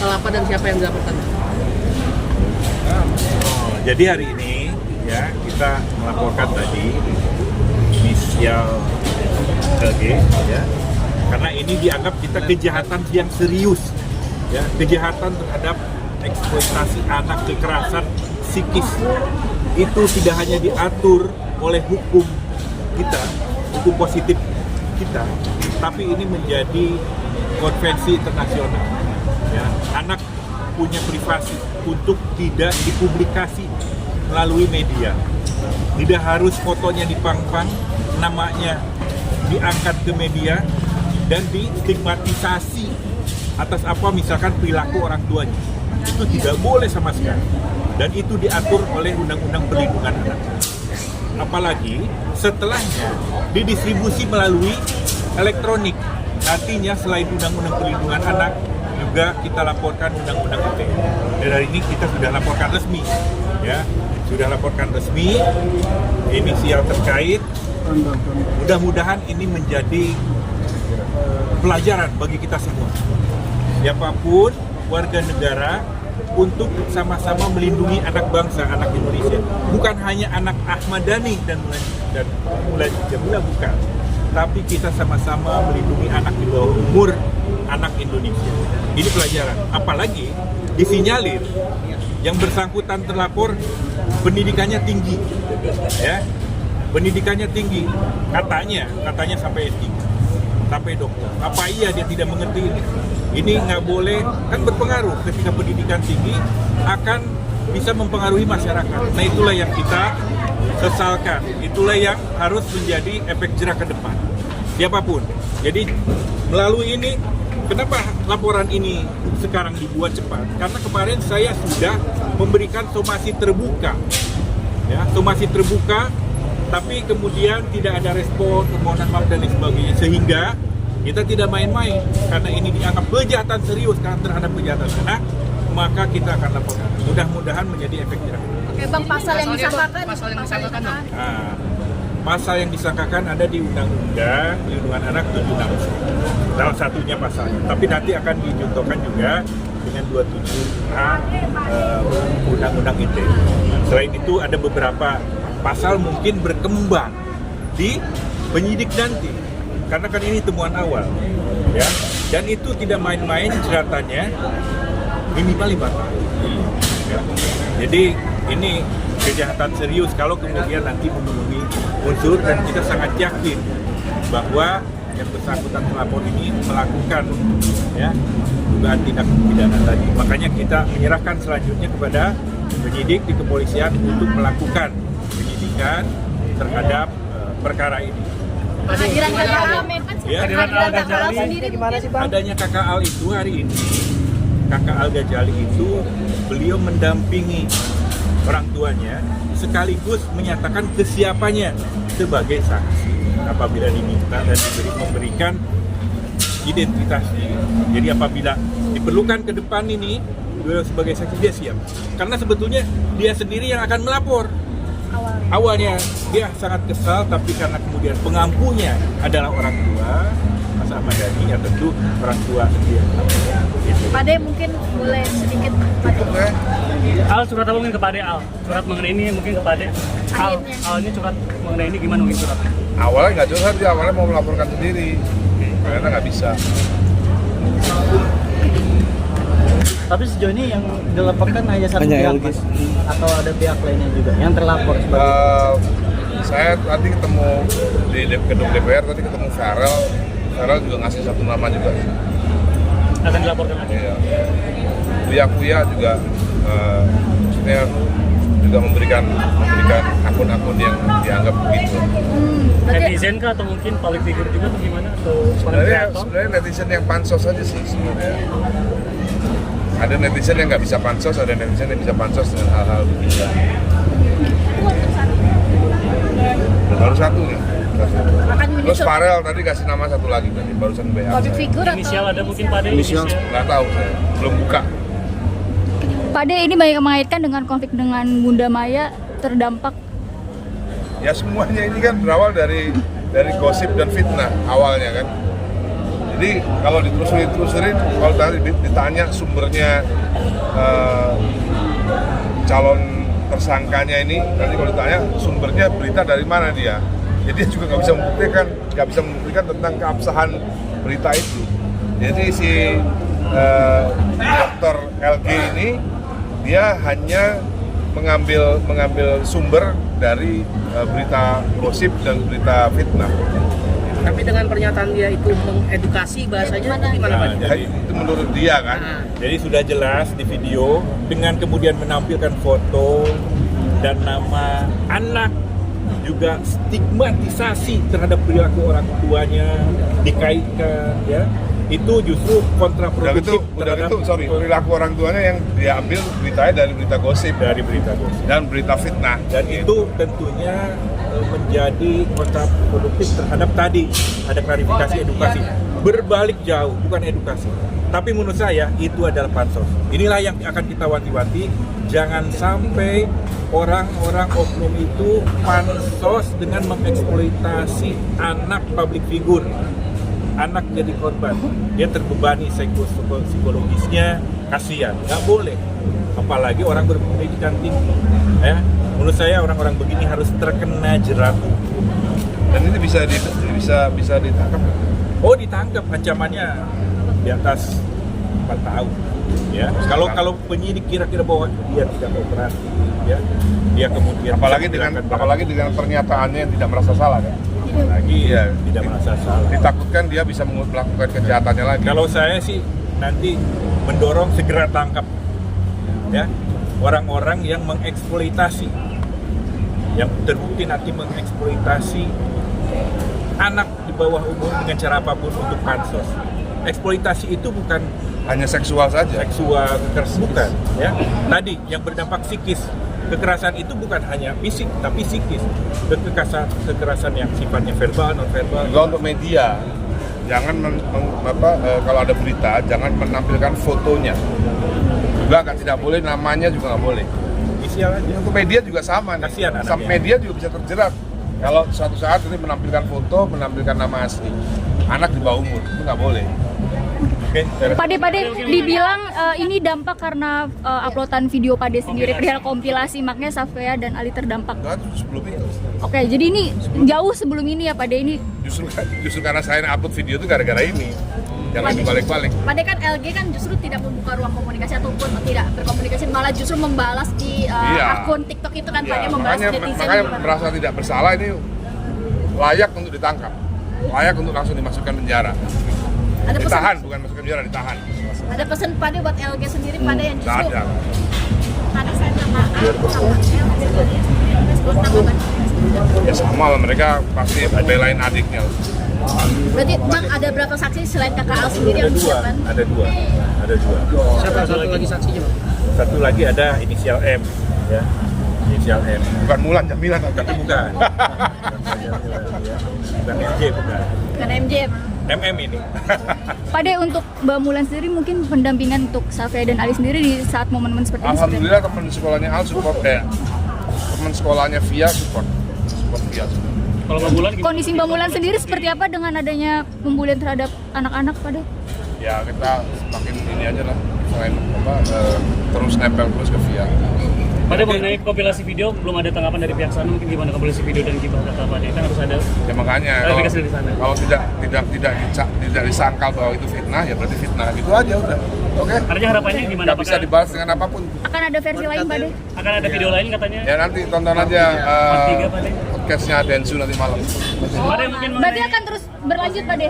pasal apa dan siapa yang dilaporkan? Jadi hari ini ya kita melaporkan tadi inisial LG ya, karena ini dianggap kita kejahatan yang serius ya, kejahatan terhadap eksploitasi anak, kekerasan psikis itu tidak hanya diatur oleh hukum kita, hukum positif kita, tapi ini menjadi konvensi internasional ya. Anak punya privasi untuk tidak dipublikasi melalui media, tidak harus fotonya dipang-pang, namanya diangkat ke media dan distigmatisasi atas apa misalkan perilaku orang tuanya. Itu tidak boleh sama sekali, dan itu diatur oleh Undang-Undang Perlindungan Anak. Apalagi setelahnya didistribusi melalui elektronik. Artinya selain Undang-Undang Perlindungan Anak, juga kita laporkan Undang-Undang ITE. Dan hari ini kita sudah laporkan resmi, ya, sudah laporkan resmi inisial terkait. Mudah-mudahan ini menjadi pelajaran bagi kita semua. Siapapun warga negara untuk sama-sama melindungi anak bangsa, anak Indonesia. Bukan hanya anak Ahmad Dhani dan Mulan Jamila, bukan. Tapi kita sama-sama melindungi anak di bawah umur, anak Indonesia. Ini pelajaran. Apalagi disinyalir yang bersangkutan terlapor pendidikannya tinggi, ya, pendidikannya tinggi, katanya sampai S3, sampai dokter. Apa iya dia tidak mengerti ini? Ini nggak boleh, kan berpengaruh ketika pendidikan tinggi akan bisa mempengaruhi masyarakat. Nah itulah yang kita sesalkan, itulah yang harus menjadi efek jerak ke depan. Siapapun. Jadi melalui ini, kenapa laporan ini sekarang dibuat cepat? Karena kemarin saya sudah memberikan somasi terbuka, ya, somasi terbuka, tapi kemudian tidak ada respon, permohonan maaf dan lain sebagainya, sehingga kita tidak main-main, karena ini dianggap kejahatan serius terhadap kejahatan anak, maka kita akan laporkan. Mudah-mudahan menjadi efek jerak. Oke Bang, pasal yang disangkakan. Pasal yang disangkakan ada di Undang-Undang Perlindungan Anak 76. Salah satunya pasalnya. Tapi nanti akan dicontohkan juga dengan 27A Undang-Undang ITE. Selain itu ada beberapa pasal mungkin berkembang di penyidik nanti. Karena kan ini temuan awal, ya, dan itu tidak main-main jeratannya, minimal 5 tahun. Ya. Jadi ini kejahatan serius kalau kemudian nanti memenuhi unsur, dan kita sangat yakin bahwa yang bersangkutan pelapor ini melakukan, ya, dugaan tindak pidana tadi. Makanya kita menyerahkan selanjutnya kepada penyidik di kepolisian untuk melakukan penyidikan terhadap perkara ini. Kehadiran KKAL, Ya, kehadiran KKAL sendiri gimana sih Bang? Adanya KKAL itu hari ini, KKAL Ghazali itu beliau mendampingi orang tuanya sekaligus menyatakan kesiapannya sebagai saksi apabila diminta dan memberikan identitasnya. Jadi apabila diperlukan ke depan ini beliau sebagai saksi, dia siap. Karena sebetulnya dia sendiri yang akan melapor. Awalnya dia sangat kesal, tapi karena kemudian pengampunya adalah orang tua Mas Ahmad Dhani, ya tentu orang tua sendiri. Gitu. Pade mungkin boleh sedikit Pade. Al, surat apa mungkin ke Pade Al? Surat mengenai ini mungkin ke Pade. Al ini surat mengenai ini gimana mungkin surat? Awalnya nggak curhat, dia awalnya mau melaporkan sendiri, ternyata nggak bisa. Tapi sejauh ini yang dilaporkan hanya satu pihak, Mas? Atau ada pihak lainnya juga yang terlapor sebagai saya tadi ketemu di gedung DPR, tadi ketemu Farel juga ngasih satu nama juga. Akan dilaporkan lagi? Iya. Buya juga maksudnya juga memberikan akun-akun yang dianggap begitu. Netizen kah atau mungkin public figure juga atau gimana? Atau Sebenarnya netizen yang pansos aja sih sebenarnya. Ada netizen yang nggak bisa pansos, ada netizen yang bisa pansos dengan hal-hal begitu. Baru satu nih. Terus Farel tadi kasih nama satu lagi, berarti barusan BA. Public figure inisial atau? ada mungkin Pade? Inisial? Nggak tahu saya, belum buka. Pade ini banyak mengaitkan dengan konflik dengan Bunda Maya terdampak. Ya semuanya ini kan berawal dari gosip dan fitnah awalnya kan. Jadi kalau ditelusurin, kalau tadi ditanya sumbernya calon tersangkanya ini, nanti kalau ditanya sumbernya berita dari mana dia, jadi dia juga nggak bisa membuktikan tentang keabsahan berita itu. Jadi si Dr. LG ini dia hanya mengambil sumber dari berita gosip dan berita fitnah. Tapi dengan pernyataan dia itu mengedukasi bahasanya itu gimana Pak? Jadi itu menurut dia kan. Jadi sudah jelas di video dengan kemudian menampilkan foto dan nama anak, juga stigmatisasi terhadap perilaku orang tuanya dikaitkan, ya itu justru kontraproduktif perilaku orang tuanya yang diambil beritanya dari berita gosip dan berita fitnah, dan itu tentunya menjadi kontraproduktif terhadap tadi ada klarifikasi edukasi berbalik jauh, bukan edukasi. Tapi menurut saya itu adalah pansos. Inilah yang akan kita wanti-wanti, jangan sampai orang-orang oknum itu pansos dengan mengeksploitasi anak public figure. Anak jadi korban, dia terbebani psikologisnya, kasihan, nggak boleh. Apalagi orang berpendidikan tinggi, ya. Menurut saya orang-orang begini harus terkena jerat. Dan ini bisa ditangkap. Oh, ditangkap, ancamannya di atas 4 tahun. Ya, kalau penyidik kira-kira bahwa dia tidak kooperatif, ya, dia kemudian apalagi dengan pernyataannya yang tidak merasa salah kan. Lagi ya tidak merasa salah. Ditakutkan dia bisa melakukan kejahatannya lagi. Kalau saya sih nanti mendorong segera tangkap, ya, orang-orang yang mengeksploitasi, yang terbukti nanti mengeksploitasi anak di bawah umur dengan cara apapun untuk pansos. Eksploitasi itu bukan hanya seksual saja. Seksual kekerasan bukan, ya. Tadi yang berdampak psikis. Kekerasan itu bukan hanya fisik, tapi psikis. Kekerasan yang sifatnya verbal, non verbal. Juga untuk media, jangan kalau ada berita, jangan menampilkan fotonya. Juga tidak boleh, namanya juga nggak boleh. Inisial aja. Untuk media juga sama. Kasihan anaknya. Media juga bisa terjerat. Kalau suatu saat ini menampilkan foto, menampilkan nama asli, anak di bawah umur itu nggak boleh. Pade dibilang ini dampak karena uploadan video Pade sendiri perihal kompilasi, makanya Safea dan Ali terdampak. Sebelum itu. Oke, jadi ini jauh sebelum ini ya Pade ini. Justru karena saya upload video itu gara-gara ini. Jangan dibalik-balik. Pade kan LG kan justru tidak membuka ruang komunikasi ataupun tidak berkomunikasi, malah justru membalas di akun TikTok itu kan Pade membalas netizen. Makanya merasa tidak bersalah ini layak untuk ditangkap, layak untuk langsung dimasukkan penjara. Ada pesan, ditahan, bukan masuk penjara, ditahan. ada pesan Pade buat LG sendiri Pade yang Nggak justru ada. Pade saya minta maaf sama LG sendiri respon tanggapan. Ya sama lah, mereka pasti belain adiknya. Berarti Bang ada berapa saksi selain kakak Al sendiri yang disiapkan? Ada dua. Siapa satu lagi saksinya Bang? Satu lagi ada inisial M, ya. Inisial M. Bukan Mulan Jamilan, Tapi bukan. Bukan MJ, bukan. Bukan MJ. MM ini. Pade untuk Mbak Mulan sendiri mungkin pendampingan untuk Safea dan Ali sendiri di saat momen-momen seperti ini. Alhamdulillah teman sekolahnya Al support, teman sekolahnya Via support Via. Kalau Mbak Mulan gimana? Kondisi Mbak Mulan sendiri seperti apa dengan adanya pembulian terhadap anak-anak Pade? Ya kita semakin ini aja lah, selain terus nempel terus ke Via. Pada mengenai kompilasi video belum ada tanggapan dari pihak sana, mungkin gimana kompilasi video dan gibah kata Pade kan harus ada. Ya makanya kalau tidak disangkal bahwa itu fitnah, ya berarti fitnah gitu aja udah. Oke. Artinya harapannya gimana? Nggak bisa dibalas dengan apapun. Akan ada versi lain Pade? Akan ada video lain katanya. Ya nanti tonton aja Part 3 Pade. podcastnya Densu nanti malam. Pade mungkin Berarti akan terus berlanjut Pade?